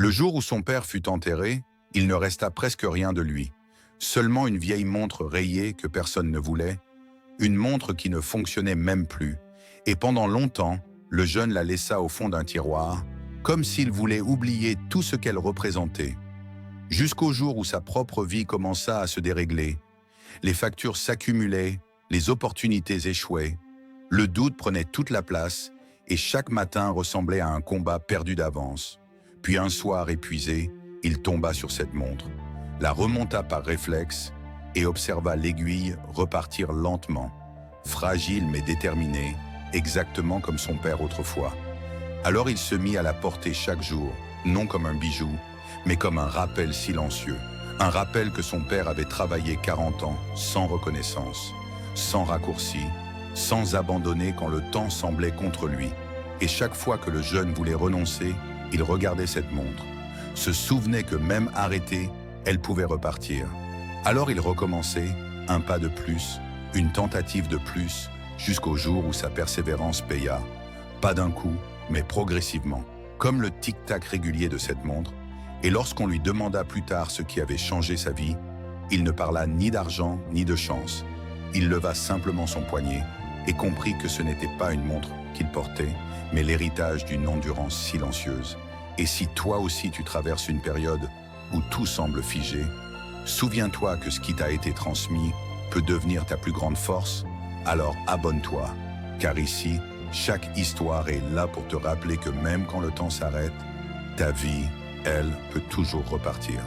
Le jour où son père fut enterré, il ne resta presque rien de lui. Seulement une vieille montre rayée que personne ne voulait, une montre qui ne fonctionnait même plus. Et pendant longtemps, le jeune la laissa au fond d'un tiroir, comme s'il voulait oublier tout ce qu'elle représentait. Jusqu'au jour où sa propre vie commença à se dérégler. Les factures s'accumulaient, les opportunités échouaient, le doute prenait toute la place et chaque matin ressemblait à un combat perdu d'avance. Puis un soir épuisé, il tomba sur cette montre, la remonta par réflexe et observa l'aiguille repartir lentement, fragile mais déterminée, exactement comme son père autrefois. Alors il se mit à la porter chaque jour, non comme un bijou, mais comme un rappel silencieux. Un rappel que son père avait travaillé 40 ans sans reconnaissance, sans raccourci, sans abandonner quand le temps semblait contre lui. Et chaque fois que le jeune voulait renoncer, il regardait cette montre, se souvenait que même arrêtée, elle pouvait repartir. Alors il recommençait, un pas de plus, une tentative de plus, jusqu'au jour où sa persévérance paya, pas d'un coup, mais progressivement, comme le tic-tac régulier de cette montre. Et lorsqu'on lui demanda plus tard ce qui avait changé sa vie, il ne parla ni d'argent ni de chance. Il leva simplement son poignet et comprit que ce n'était pas une montre qu'il portait, mais l'héritage d'une endurance silencieuse. Et si toi aussi tu traverses une période où tout semble figé, souviens-toi que ce qui t'a été transmis peut devenir ta plus grande force, alors abonne-toi, car ici, chaque histoire est là pour te rappeler que même quand le temps s'arrête, ta vie, elle, peut toujours repartir.